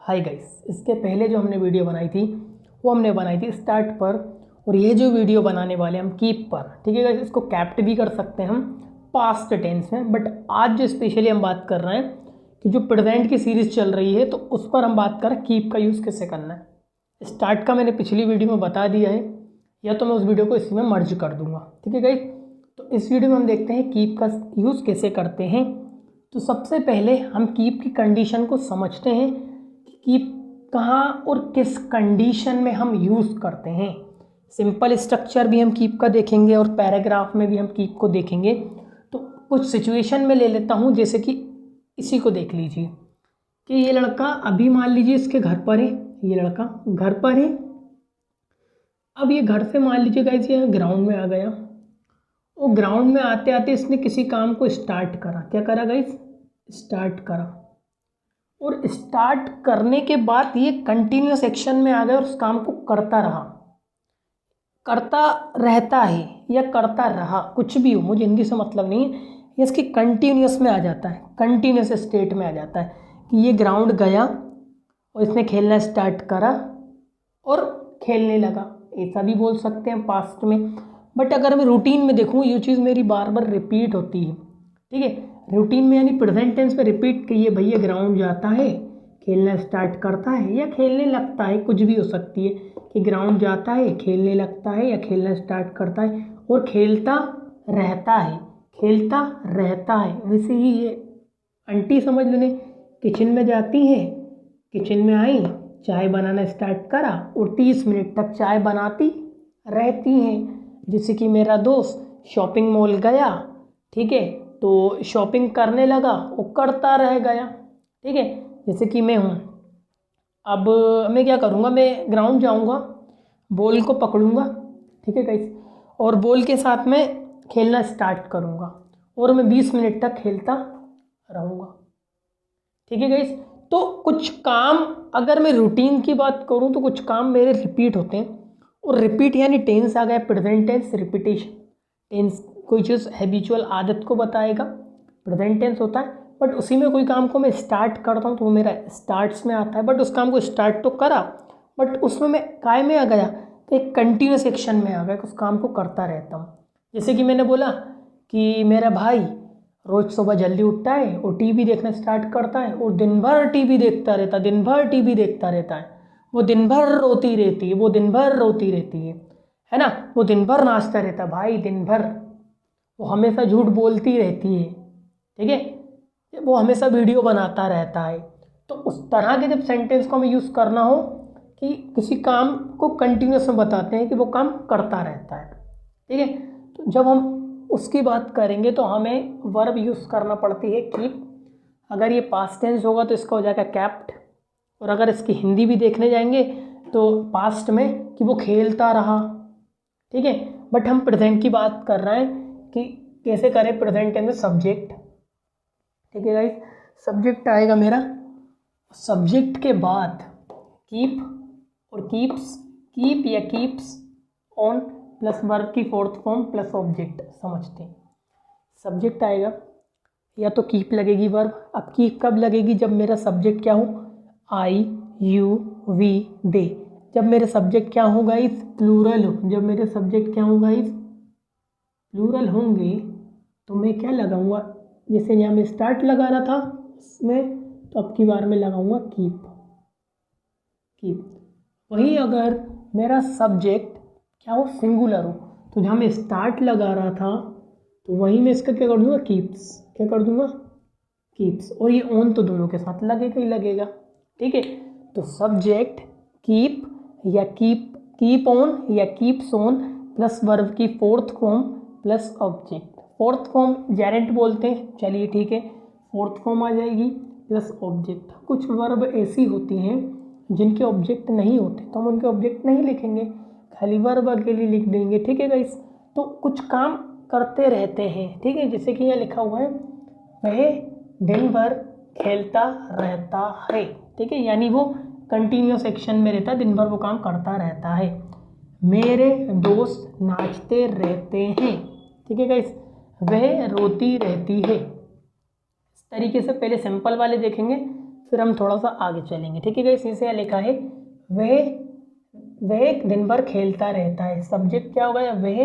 Hi guys, इसके पहले जो हमने वीडियो बनाई थी वो हमने बनाई थी स्टार्ट पर, और ये जो वीडियो बनाने वाले हम कीप पर। ठीक है गाइस, इसको कैप्ट भी कर सकते हैं हम पास्ट टेंस में, बट आज जो स्पेशली हम बात कर रहे हैं कि जो प्रेजेंट की सीरीज चल रही है तो उस पर हम बात कर रहे हैं कीप का यूज़ कैसे करना है। स्टार्ट का मैंने पिछली वीडियो में बता दिया है, या तो मैं उस वीडियो को इसी में मर्ज कर दूंगा। ठीक है गाइस, तो इस वीडियो में हम देखते हैं कीप का यूज़ कैसे करते हैं। तो सबसे पहले हम कीप की कंडीशन को समझते हैं कि कीप कहाँ और किस कंडीशन में हम यूज़ करते हैं। सिंपल स्ट्रक्चर भी हम कीप का देखेंगे और पैराग्राफ में भी हम कीप को देखेंगे। तो कुछ सिचुएशन में ले लेता हूँ, जैसे कि इसी को देख लीजिए कि ये लड़का अभी मान लीजिए इसके घर पर है, ये लड़का घर पर है। अब ये घर से मान लीजिए गाइस ये ग्राउंड में आ गया, और ग्राउंड में आते आते इसने किसी काम को स्टार्ट करा। क्या करा गाइस? स्टार्ट करा, और स्टार्ट करने के बाद ये कंटिन्यूअस एक्शन में आ गया और उस काम को करता रहा, करता रहता है या करता रहा, कुछ भी हो, मुझे हिंदी से मतलब नहीं है। ये इसकी कंटिन्यूअस में आ जाता है, कंटिन्यूअस स्टेट में आ जाता है कि ये ग्राउंड गया और इसने खेलना स्टार्ट करा और खेलने लगा। ऐसा भी बोल सकते हैं पास्ट में, बट अगर मैं रूटीन में देखूँ ये चीज़ मेरी बार बार रिपीट होती है। ठीक है, रूटीन में यानी प्रेजेंट टेंस में रिपीट कि ये भैया ग्राउंड जाता है, खेलना स्टार्ट करता है या खेलने लगता है, कुछ भी हो सकती है कि ग्राउंड जाता है, खेलने लगता है या खेलना स्टार्ट करता है और खेलता रहता है, खेलता रहता है। वैसे ही ये आंटी समझ लो, किचन में जाती है, किचन में आई, चाय बनाना स्टार्ट करा और 30 मिनट तक चाय बनाती रहती हैं। जैसे कि मेरा दोस्त शॉपिंग मॉल गया, ठीक है, तो शॉपिंग करने लगा, वो करता रह गया। ठीक है, जैसे कि मैं हूँ, अब मैं क्या करूँगा, मैं ग्राउंड जाऊँगा, बॉल को पकड़ूँगा, ठीक है गाइस, और बॉल के साथ में खेलना स्टार्ट करूँगा और मैं 20 मिनट तक खेलता रहूँगा। ठीक है गाइस, तो कुछ काम अगर मैं रूटीन की बात करूँ तो कुछ काम मेरे रिपीट होते हैं, और रिपीट यानी टेंस आ गया, प्रेजेंट टेंस, रिपीटेशन। टेंस कोई चीज़ हैबिचुअल आदत को बताएगा, प्रेजेंट टेंस होता है, बट उसी में कोई काम को मैं स्टार्ट करता हूँ तो वो मेरा स्टार्ट्स में आता है, बट उस काम को स्टार्ट तो करा बट उसमें मैं काय में आ गया, तो एक कंटिन्यूस एक्शन में आ गया, उस काम को करता रहता हूँ। जैसे कि मैंने बोला कि मेरा भाई रोज़ सुबह जल्दी उठता है और टीवी देखना स्टार्ट करता है और दिन भर टीवी देखता रहता है, दिन भर टीवी देखता रहता है। वो दिन भर रोती रहती है, वो दिन भर रोती रहती है ना, वो दिन भर नाचता रहता है भाई, दिन भर वो हमेशा झूठ बोलती रहती है। ठीक है, वो हमेशा वीडियो बनाता रहता है। तो उस तरह के जब सेंटेंस को हमें यूज़ करना हो कि किसी काम को कंटिन्यूस में बताते हैं कि वो काम करता रहता है। ठीक है, तो जब हम उसकी बात करेंगे तो हमें वर्ब यूज़ करना पड़ती है कीप। अगर ये पास्ट टेंस होगा तो इसका हो जाएगा कैप्ट, और अगर इसकी हिंदी भी देखने जाएंगे तो पास्ट में कि वो खेलता रहा। ठीक है, बट हम प्रेजेंट की बात कर रहे हैं कि कैसे करें प्रेजेंट टेंस में सब्जेक्ट। ठीक है गाइस, सब्जेक्ट आएगा मेरा, सब्जेक्ट के बाद कीप और कीप्स, कीप या कीप्स ऑन प्लस वर्ब की फोर्थ फॉर्म प्लस ऑब्जेक्ट समझते हैं। सब्जेक्ट आएगा या तो कीप लगेगी वर्ब। अब कीप कब लगेगी? जब मेरा सब्जेक्ट क्या हो, आई, यू, वी, दे। जब मेरे सब्जेक्ट क्या हो गाइस? प्लूरल हो। जब मेरे सब्जेक्ट क्या हो गाइस? प्लूरल होंगे तो मैं क्या लगाऊंगा, जैसे यहाँ में स्टार्ट लगा रहा था इसमें, तो अब की बार में लगाऊंगा कीप, कीप। वही अगर मेरा सब्जेक्ट क्या हो, सिंगुलर हो, तो जहाँ मैं स्टार्ट लगा रहा था तो वहीं मैं इसका क्या कर दूंगा, कीप्स। क्या कर दूंगा? कीप्स। और ये ऑन तो दोनों के साथ लगेगा ही लगेगा। ठीक है, तो सब्जेक्ट कीप या कीप ऑन या कीप्स ऑन प्लस वर्ब की fourth form plus object. Fourth form Geraint बोलते हैं, चलिए ठीक है, फोर्थ फॉर्म आ जाएगी प्लस ऑब्जेक्ट। कुछ वर्ब ऐसी होती हैं जिनके ऑब्जेक्ट नहीं होते तो हम उनके ऑब्जेक्ट नहीं लिखेंगे, खाली वर्ब अकेले लिख देंगे। ठीक है गाइस, तो कुछ काम करते रहते हैं। ठीक है, जैसे कि यहाँ लिखा हुआ है वह दिन भर खेलता रहता है। ठीक है, यानी वो कंटिन्यूस एक्शन में रहता है, दिन भर वो काम करता रहता है। मेरे दोस्त नाचते रहते हैं। ठीक है गाइस, वह रोती रहती है। इस तरीके से पहले सिंपल वाले देखेंगे, फिर हम थोड़ा सा आगे चलेंगे, ठीक है गाइस। इसे लिखा है वह दिन भर खेलता रहता है। सब्जेक्ट क्या होगा, वह।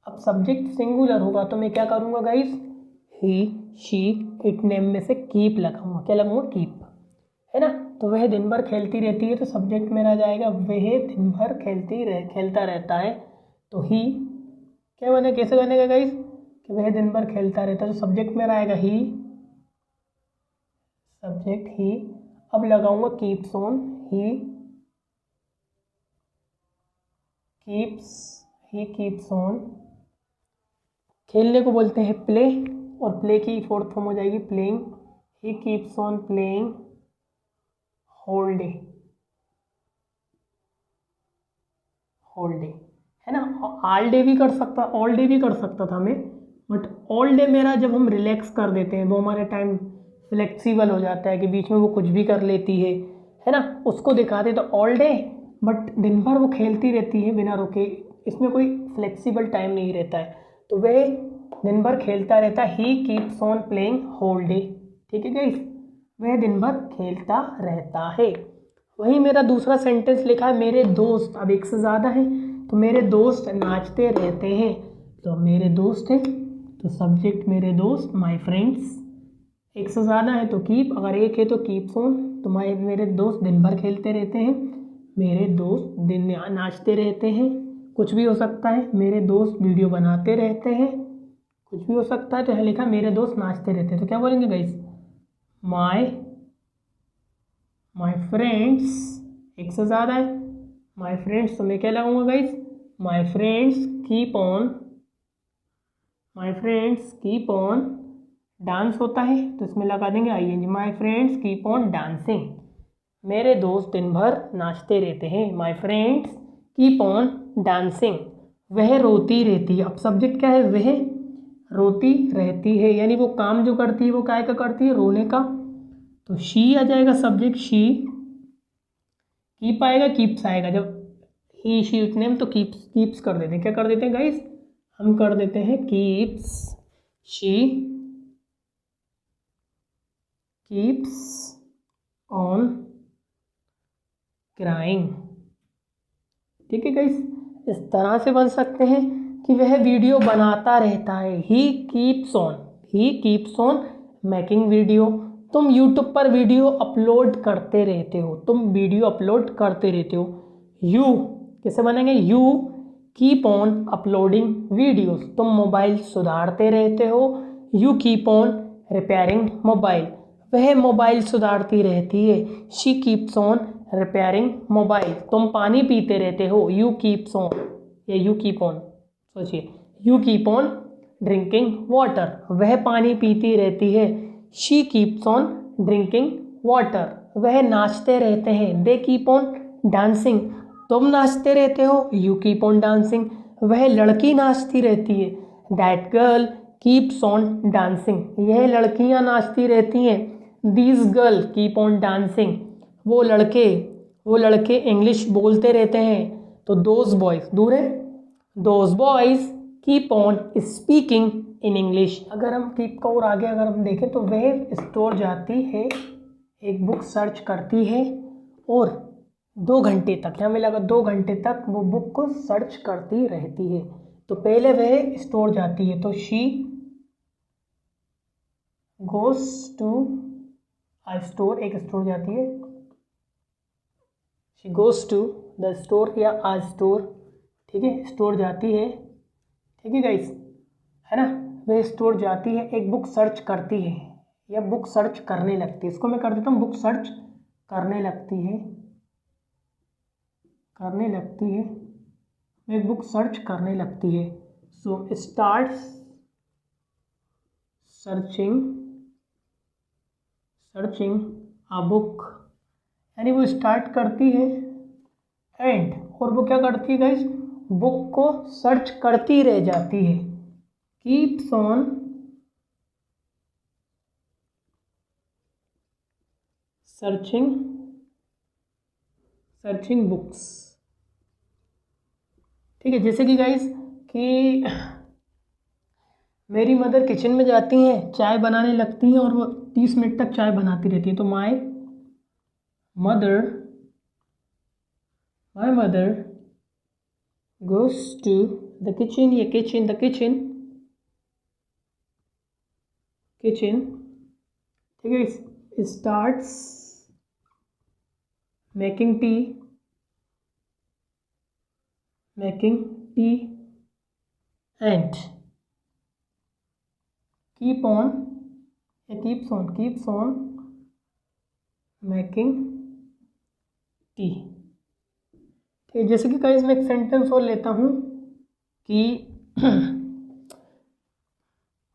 अब सब्जेक्ट सिंगुलर होगा तो मैं क्या करूँगा guys, he, she, it name में से कीप लगाऊंगा। क्या लगाऊंगा, कीप, है ना। तो वह दिन भर खेलती रहती है, तो सब्जेक्ट मेरा जाएगा वह दिन भर खेलता रहता है। तो ही क्या बने, कैसे बनेगा गाइस, कि वह दिन भर खेलता रहता है, तो सब्जेक्ट मेरा आएगा ही, सब्जेक्ट ही। अब लगाऊंगा keeps on, he keeps on. खेलने को बोलते हैं प्ले, और प्ले की फोर्थ फॉर्म हो जाएगी playing. He keeps on playing whole day, है ना। ऑल डे भी कर सकता, ऑल डे भी कर सकता था मैं, बट ऑल डे मेरा जब हम रिलैक्स कर देते हैं, वो हमारे टाइम फ्लेक्सिबल हो जाता है कि बीच में वो कुछ भी कर लेती है ना, उसको दिखाते तो ऑल डे। बट दिन भर वो खेलती रहती है बिना रुके, इसमें कोई फ्लेक्सिबल टाइम नहीं रहता है, तो वह दिन भर खेलता रहता है। He keeps on playing whole day, ठीक है गाइस, वह दिन भर खेलता रहता है। वही मेरा दूसरा सेंटेंस लिखा है मेरे दोस्त, अब एक से ज़्यादा है, तो मेरे दोस्त नाचते रहते हैं। तो मेरे दोस्त हैं, तो सब्जेक्ट मेरे दोस्त, माय फ्रेंड्स। एक से ज़्यादा है तो कीप, अगर एक है तो कीप्स ऑन। तो मेरे दोस्त दिन भर खेलते रहते हैं, मेरे दोस्त दिन नाचते रहते हैं, कुछ भी हो सकता है। मेरे दोस्त वीडियो बनाते रहते हैं, कुछ भी हो सकता है। तो यहाँ लिखा मेरे दोस्त नाचते रहते हैं, तो क्या बोलेंगे गाइस, माय फ्रेंड्स। एक से ज़्यादा है, माय फ्रेंड्स, तो मैं क्या लगाऊंगा guys, my friends keep on dance होता है, तो इसमें लगा देंगे ING, my friends keep on dancing. मेरे दोस्त दिन भर नाचते रहते हैं, my friends keep on dancing. वह रोती रहती है, अब सब्जेक्ट क्या है, वह रोती रहती है, यानी वो काम जो करती है वो काय का करती है, रोने का। तो शी आ जाएगा सब्जेक्ट, शी। कीप आएगा, कीप्स आएगा, जब ही शी इट नेम तो कीप्स कर देते हैं। क्या कर देते हैं गाइस, हम कर देते हैं keeps, she keeps on crying, ठीक है गाइस। इस तरह से बन सकते हैं कि वह वीडियो बनाता रहता है, he keeps on making video. तुम यूट्यूब पर वीडियो अपलोड करते रहते हो, यू कैसे बनेंगे, you keep on uploading videos, तुम मोबाइल सुधारते रहते हो, you keep on repairing mobile, वह मोबाइल सुधारती रहती है, she keeps on repairing mobile, तुम पानी पीते रहते हो, यू कीप्स ऑन, या यू कीप ऑन, सोचिए, you keep on drinking water, वह पानी पीती रहती है, she keeps on drinking water, वह नाचते रहते हैं, दे कीप ऑन डांसिंग, तुम नाचते रहते हो, यू कीप ऑन डांसिंग, वह लड़की नाचती रहती है, that girl keeps on dancing, यह लड़कियां नाचती रहती हैं, these girl keep on dancing, वो लड़के इंग्लिश बोलते रहते हैं, तो दोज बॉयज, दूर है, those boys keep on speaking in English. अगर हम कीप का और आगे अगर हम देखें तो वह स्टोर जाती है, एक बुक सर्च करती है, और 2 घंटे तक, यहाँ में लगा 2 घंटे तक वो बुक को सर्च करती रहती है। तो पहले वह स्टोर जाती है, तो she goes to a store, एक स्टोर जाती है, she goes to the store या आ स्टोर, ठीक है, स्टोर जाती है, ठीक है गाइस, है ना। वह स्टोर जाती है, एक बुक सर्च करती है, या बुक सर्च करने लगती है, इसको मैं कर देता हूँ, बुक सर्च करने लगती है, एक बुक सर्च करने लगती है। सो स्टार्ट्स सर्चिंग अ बुक, यानी वो स्टार्ट करती है, एंड, और वो क्या करती है गाइस, बुक को सर्च करती रह जाती है, कीप्स ऑन सर्चिंग बुक्स, ठीक है। जैसे कि गाइस कि मेरी मदर किचन में जाती हैं, चाय बनाने लगती हैं और वो 30 मिनट तक चाय बनाती रहती है। तो my mother goes to the kitchen, ये kitchen, ठीक है, starts making tea and keeps on making tea। ठीक है, जैसे कि गाइस मैं एक सेंटेंस और लेता हूँ कि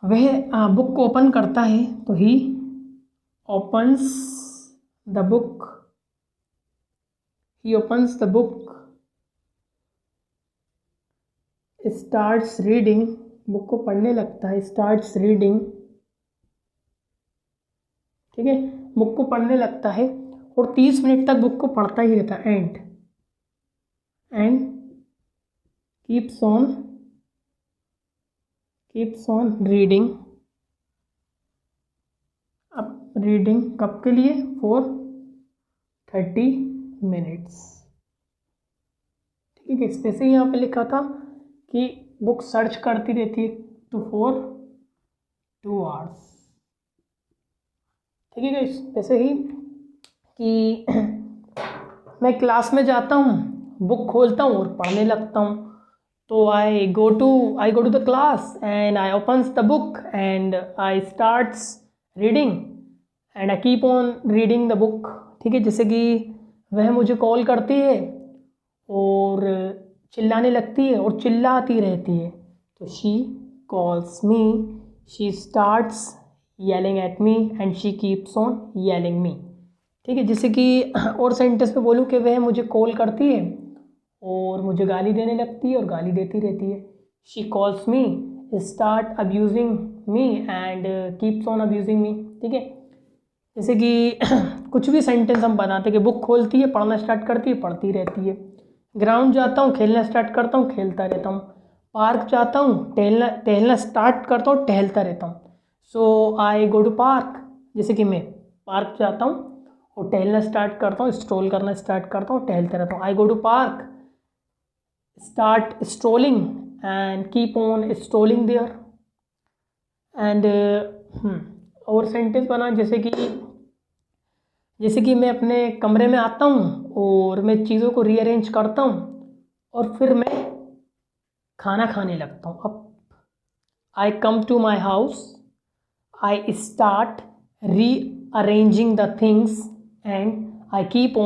वह बुक को ओपन करता है, तो ही opens the book, starts reading, book को पढ़ने लगता है, starts reading, ठीक है, बुक को पढ़ने लगता है और 30 मिनट तक बुक को पढ़ता ही रहता है। एंड keeps on reading, अब रीडिंग कब के लिए? For 30 minutes. ठीक है, स्पेशली यहाँ पे लिखा था कि बुक सर्च करती रहती है तो फॉर 2 आवर्स। ठीक है, वैसे ही कि मैं क्लास में जाता हूँ, बुक खोलता हूँ और पढ़ने लगता हूँ। तो I go to the class and I opens the book and I starts reading and I keep on reading the book. ठीक है, जैसे कि वह मुझे कॉल करती है और चिल्लाने लगती है और चिल्लाती रहती है, तो she calls me, she starts yelling at me and she keeps on yelling me. ठीक है, जैसे कि और सेंटेंस में बोलूँ कि वह मुझे कॉल करती है और मुझे गाली देने लगती है और गाली देती रहती है। She calls me, start abusing me and keeps on abusing me. ठीक है, जैसे कि कुछ भी सेंटेंस हम बनाते हैं कि बुक खोलती है, पढ़ना स्टार्ट करती है, पढ़ती रहती है। ग्राउंड जाता हूँ, खेलना स्टार्ट करता हूँ, खेलता रहता हूँ। पार्क जाता हूँ, टहलना स्टार्ट करता हूँ, टहलता रहता हूँ। सो आई गो टू पार्क, जैसे कि मैं पार्क जाता हूँ और टहलना स्टार्ट करता हूँ, स्ट्रोल करना स्टार्ट करता हूँ, टहलता रहता हूँ। I go to park, start strolling and keep on strolling there. And और सेंटेंस बना, जैसे कि मैं अपने कमरे में आता हूँ और मैं चीज़ों को रीअरेंज करता हूँ और फिर मैं खाना खाने लगता हूँ। अब I come to my house, I start rearranging the things and I keep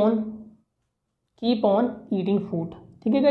on eating food. ठीक है गाइस।